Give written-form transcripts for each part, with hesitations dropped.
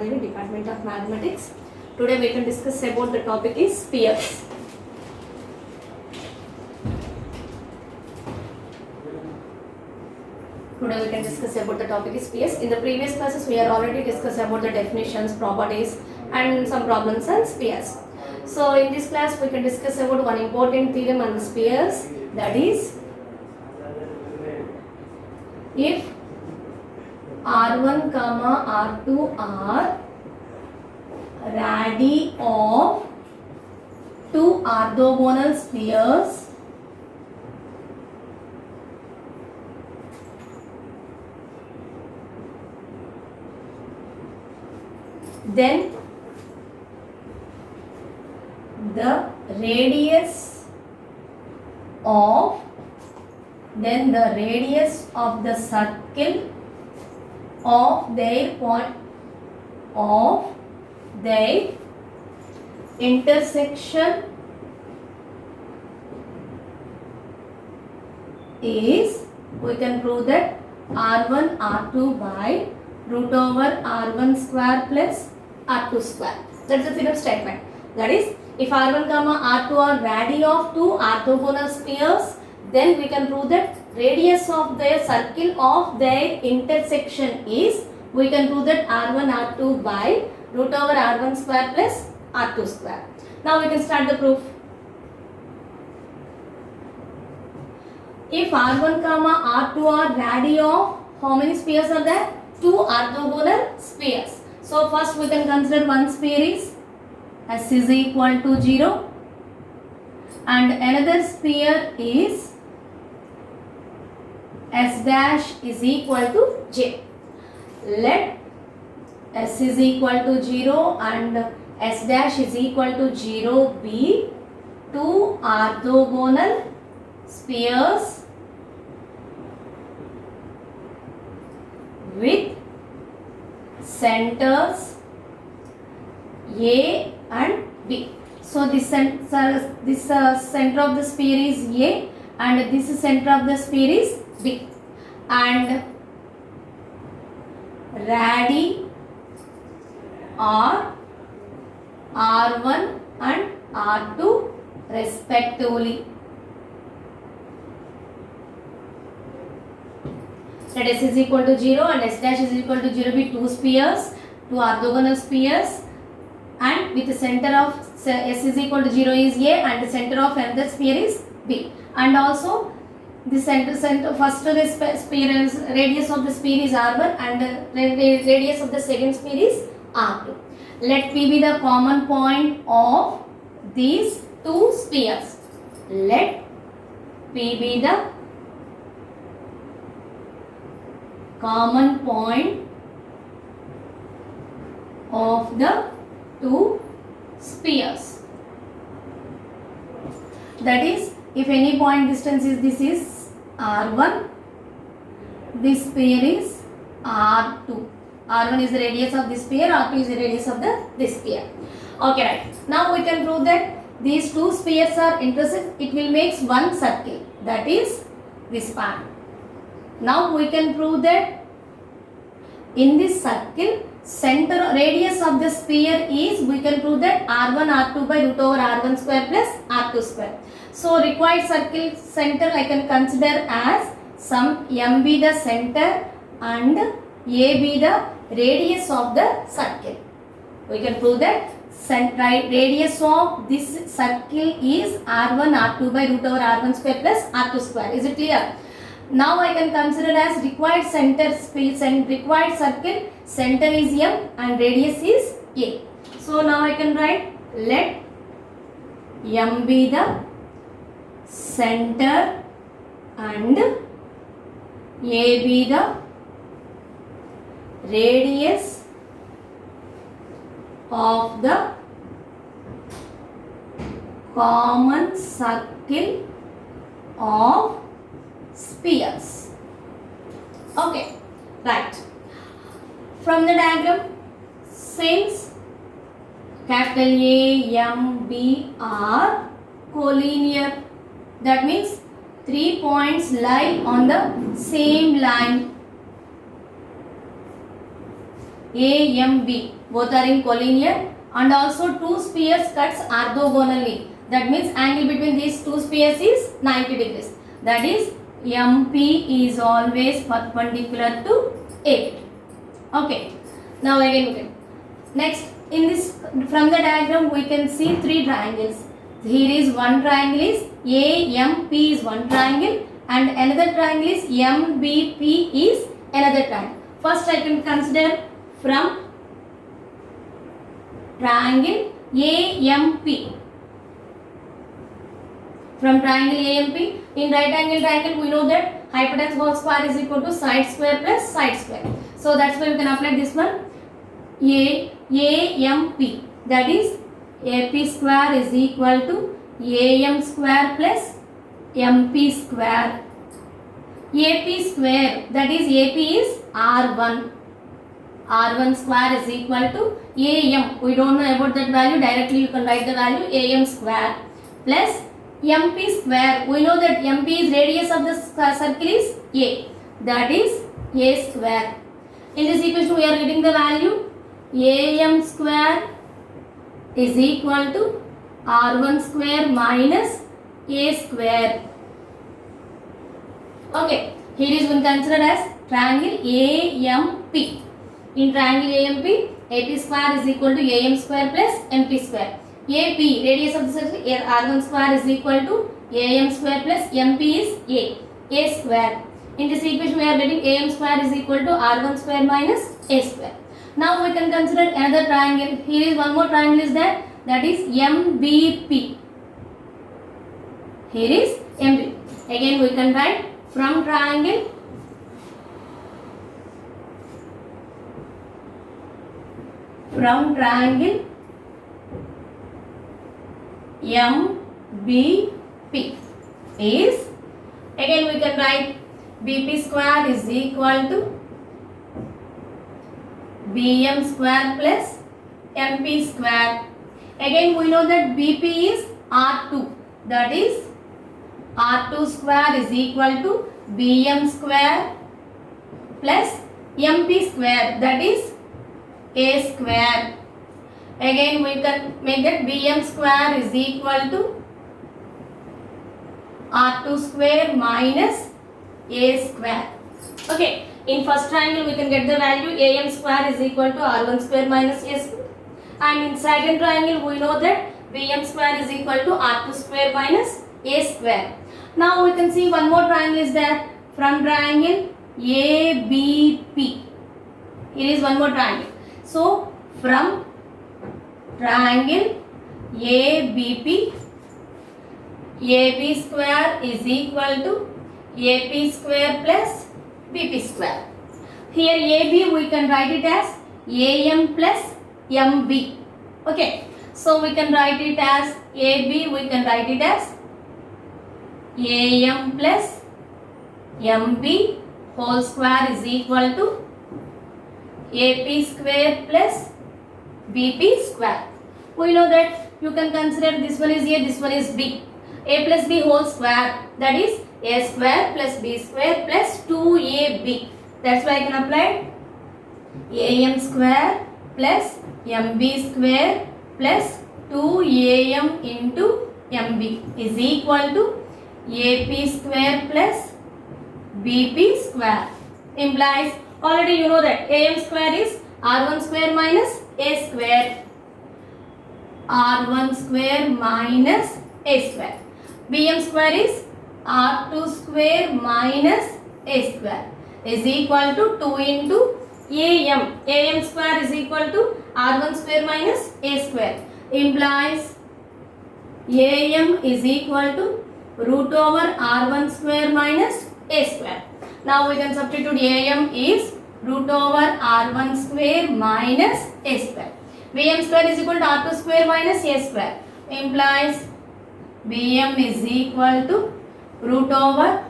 Devi, Department of Mathematics. Today we can discuss about the topic is spheres. Today we can discuss about the topic is spheres. In the previous classes we are already discussed about the definitions, properties and some problems on spheres. So in this class we can discuss about one important theorem on the spheres, that is if R1 comma R2 are radii of two orthogonal spheres, then the radius of the circle of their point of their intersection is, we can prove that R1 R2 by root over R1 square plus R2 square. That's the theorem statement. That is, if R1 comma R2 are radii of two orthogonal spheres, then we can prove that radius of their circle of their intersection is, we can prove that R1 R2 by root over R1 square plus R2 square. Now we can start the proof. If R1 comma R2 are radii of, how many spheres are there? Two orthogonal spheres. So first we can consider one sphere is S is equal to 0 and another sphere is S dash is equal to J. Let S is equal to 0 and S dash is equal to 0 be two orthogonal spheres with centers A and B. So this center of the sphere is A and this center of the sphere is B, and radii are R1 and R2 respectively. Let S is equal to 0 and S dash is equal to 0 be two spheres, two orthogonal spheres, and with the center of S is equal to 0 is A and the center of another sphere is B, and also the center first this sphere is, radius of the sphere is R1 and radius of the second sphere is R2. Let P be the common point of these two spheres. Let P be the common point of the two spheres. That is, if any point distance is, this is R1, this sphere is R2. R1 is the radius of this sphere, R2 is the radius of this sphere. Okay, right. Now we can prove that these two spheres are intersect. It will make one circle, that is this part. Now we can prove that in this circle, center radius of the sphere is, we can prove that R1 R2 by root over R1 square plus R2 square. So required circle center I can consider as some M be the center and A be the radius of the circle. We can prove that radius of this circle is R1 R2 by root over R1 square plus R2 square. Is it clear? Now I can consider as required center space and required circle center is M and radius is A. So now I can write let M be the center and A be the radius of the common circle of spheres. Okay, right. From the diagram, since capital A, M, B are collinear, that means 3 points lie on the same line. AMB both are in collinear, and also two spheres cuts orthogonally. That means angle between these two spheres is 90 degrees. That is MP is always perpendicular to AP. Okay. Now again we can. Next, in this from the diagram we can see three triangles. Here is one triangle is AMP is one triangle, and another triangle is MBP is another triangle. First I can consider from triangle AMP. From triangle AMP, in right angle triangle we know that hypotenuse whole square is equal to side square plus side square. So that's why we can apply this one. AMP, that is AP square is equal to AM square plus MP square. AP square, that is AP is R1. R1 square is equal to AM. We don't know about that value. Directly you can write the value AM square plus MP square. We know that MP is radius of the circle is A. That is A square. In this equation we are getting the value AM square is equal to R1 square minus A square. Okay, here is one considered as triangle AMP. In triangle AMP, AP square is equal to AM square plus MP square. AP, radius of the circle, R1 square is equal to AM square plus MP is A square. In this equation we are getting AM square is equal to R1 square minus A square. Now we can consider another triangle. Here is one more triangle is there, that is MBP. Here is MBP. Again we can write from triangle MBP is, again we can write BP square is equal to BM square plus MP square. Again we know that BP is R2, that is R2 square is equal to BM square plus MP square, that is A square. Again we can make that BM square is equal to R2 square minus A square. Okay, in first triangle we can get the value AM square is equal to R1 square minus A square, and in second triangle we know that BM square is equal to R2 square minus A square. Now we can see one more triangle is there from triangle ABP. Here is one more triangle. So from triangle ABP, AB square is equal to AP square plus BP square. Here AB we can write it as AM plus MB. Okay, so we can write it as AB, we can write it as AM plus MB whole square is equal to AP square plus BP square. We know that you can consider this one is A, this one is B. A plus B whole square, that is A square plus B square plus 2AB. That's why I can apply AM square plus MB square plus 2AM into MB is equal to AP square plus BP square. Implies, already you know that AM square is R1 square minus A square. R1 square minus A square. BM square is R2 square minus A square is equal to 2 into AM. AM square is equal to R1 square minus A square. Implies AM is equal to root over R1 square minus A square. Now we can substitute AM is root over R1 square minus A square. BM square is equal to R2 square minus A square. Implies BM is equal to root over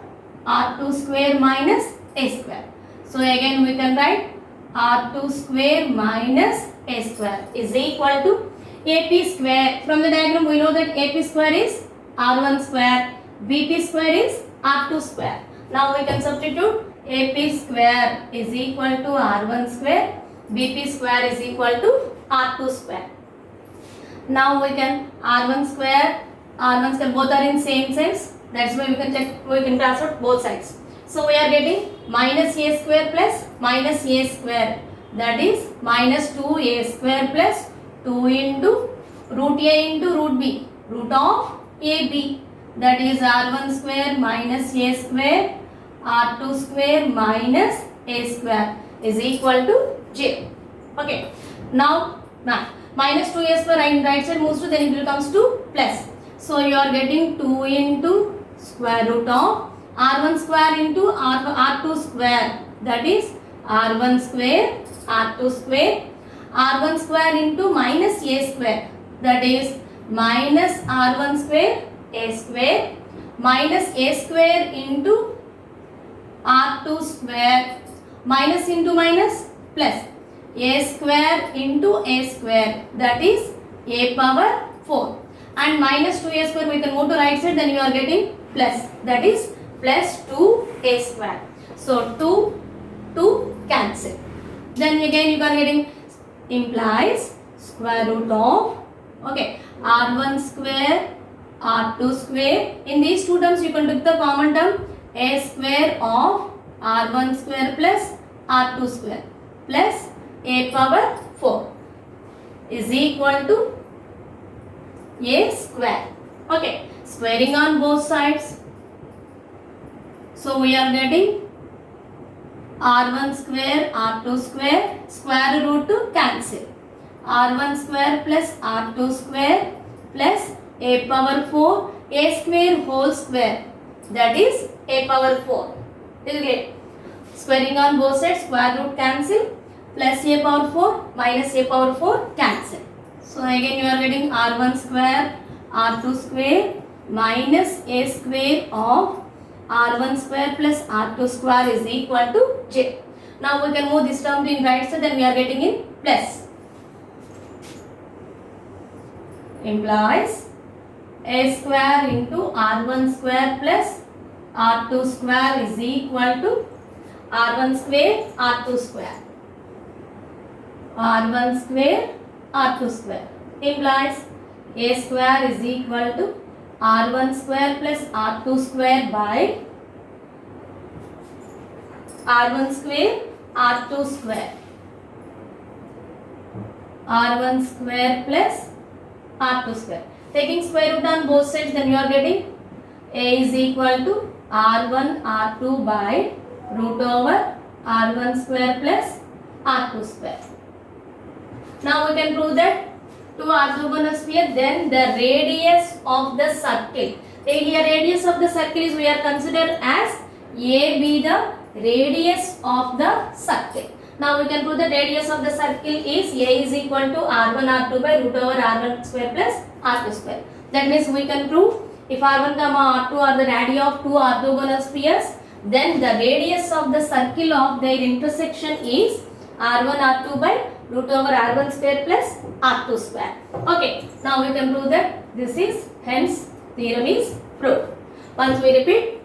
R2 square minus A square. So again we can write R2 square minus A square is equal to AP square. From the diagram we know that AP square is R1 square, BP square is R2 square. Now we can substitute AP square is equal to R1 square, BP square is equal to R2 square. Now we can R1 square, R1 square both are in same size. That's why we can check, we can transfer both sides. So we are getting minus a square plus minus a square, that is minus 2a square plus 2 into root a into root b, root of ab, that is R1 square minus a square, R2 square minus a square is equal to j. Okay, now minus 2a square right side moves to, then it becomes to plus. So you are getting 2 into square root of R1 square into R2 square, that is R1 square, R2 square, R1 square into minus a square, that is minus R1 square, a square, minus a square into R2 square, minus into minus plus, a square into a square, that is a power 4, and minus 2a square we can move to right side, then you are getting plus, that is plus 2a square. So 2 cancel. Then again you are getting implies square root of, okay, R1 square, R2 square. In these two terms you can take the common term a square of R1 square plus R2 square plus a power 4 is equal to a square. Okay, squaring on both sides. So we are getting R1 square, R2 square, square root to cancel. R1 square plus R2 square plus a power 4, a square whole square, that is a power 4. Okay. Squaring on both sides, square root cancel, plus a power 4 minus a power 4 cancel. So again you are getting R1 square, R2 square minus a square of R1 square plus R2 square is equal to j. Now we can move this term to in right side, then we are getting in plus. Implies a square into R1 square plus R2 square is equal to R1 square, R2 square. R1 square, R2 square implies a square is equal to R1 square plus R2 square by R1 square, R2 square. R1 square plus R2 square. Taking square root on both sides, then you are getting a is equal to R1 R2 by root over R1 square plus R2 square. Now we can prove that two orthogonal sphere, then the radius of the circle. Here radius of the circle is we are considered as AB the radius of the circle. Now we can prove the radius of the circle is A is equal to R1 R2 by root over R1 square plus R2 square. That means we can prove if R1 comma R2 are the radii of two orthogonal spheres, then the radius of the circle of their intersection is R1 R2 by root over R1 square plus R2 square. Okay, now we can prove that this is, hence theorem is proved. Once we repeat,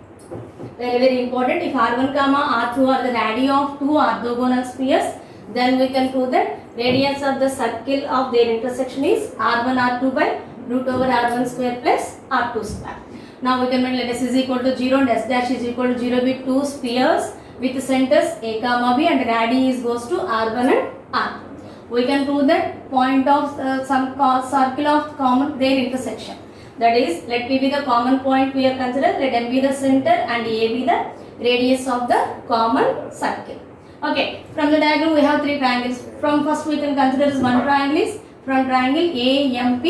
very important, if R1 comma R2 are the radii of two orthogonal spheres, then we can prove that radius of the circle of their intersection is R1 R2 by root over R1 square plus R2 square. Now we can find let s is equal to 0 and s dash is equal to 0 with two spheres with centers a comma b and radii is goes to R1 and R2. We can prove that point of some circle of common their intersection. That is, let P be the common point we are considered, let M be the center and A be the radius of the common circle. Okay, from the diagram we have three triangles. From first we can consider as one triangle is from triangle AMP,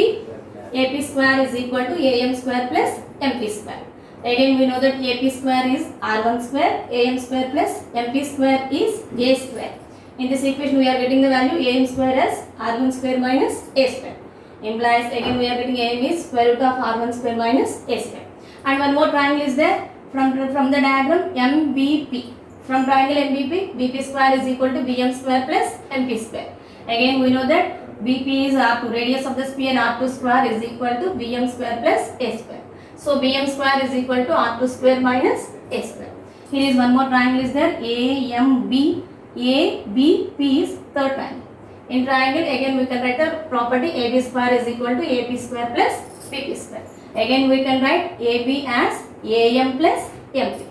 AP square is equal to AM square plus MP square. Again we know that AP square is R1 square, AM square plus MP square is A square. In this equation we are getting the value AM square as R1 square minus A square. Implies again we are getting AM is square root of R1 square minus A square. And one more triangle is there from the diagram MBP. From triangle MBP, BP square is equal to BM square plus MP square. Again we know that BP is R2, radius of the sphere R2 square is equal to BM square plus A square. So BM square is equal to R2 square minus A square. Here is one more triangle is there AMB, A, B, P is third triangle. In triangle again we can write the property AB square is equal to AP square plus BP square. Again we can write AB as AM plus MP.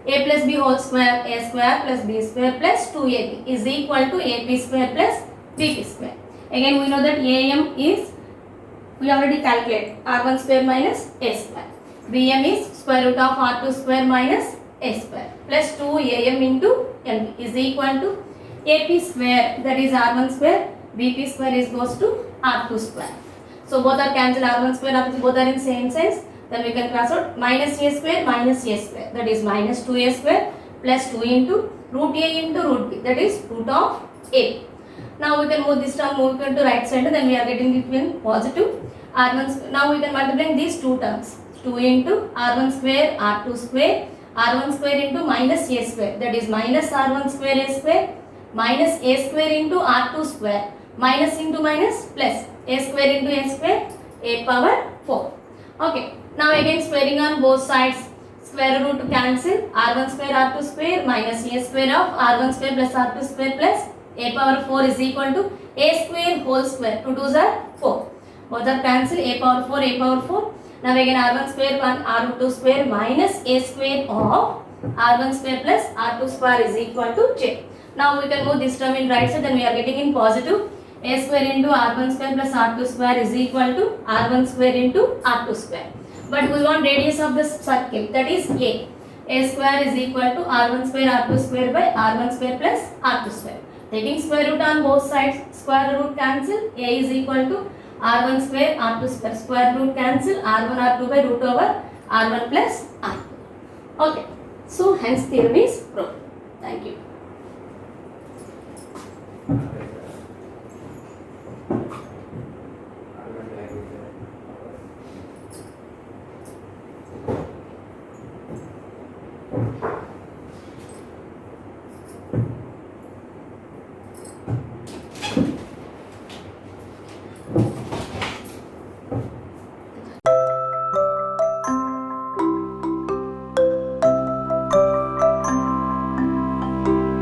A plus B whole square, A square plus B square plus 2AB is equal to AP square plus BP square. Again we know that AM is, we already calculate, R1 square minus A square. BM is square root of R2 square minus A square plus 2AM into MP is equal to AP square, that is R1 square, BP square is goes to R2 square. So both are cancelled, R1 square, R2 both are in same size. Then we can cross out minus A square, that is minus 2A square plus 2 into root A into root B, that is root of A. Now we can move this term, move it to right side, then we are getting between positive R1 square. Now we can multiply these two terms, 2 into R1 square, R2 square, R1 square into minus A square, that is minus R1 square A square, minus A square into R2 square, minus into minus plus A square into A square, A power 4. Okay. Now again squaring on both sides, square root cancel, R1 square R2 square minus A square of R1 square plus R2 square plus A power 4 is equal to A square whole square, 2 2s are 4. Both are cancel, A power 4, A power 4. Now again R1 square 1, R2 square minus A square of R1 square plus R2 square is equal to J. Now we can move this term in right side, then we are getting in positive. A square into R1 square plus R2 square is equal to R1 square into R2 square. But we want radius of the circle, that is A. A square is equal to R1 square R2 square by R1 square plus R2 square. Taking square root on both sides, square root cancel, A is equal to R1 square R2 square. Square root cancel, R1 R2 by root over R1 plus R2. Okay. So hence theorem is proved. Thank you.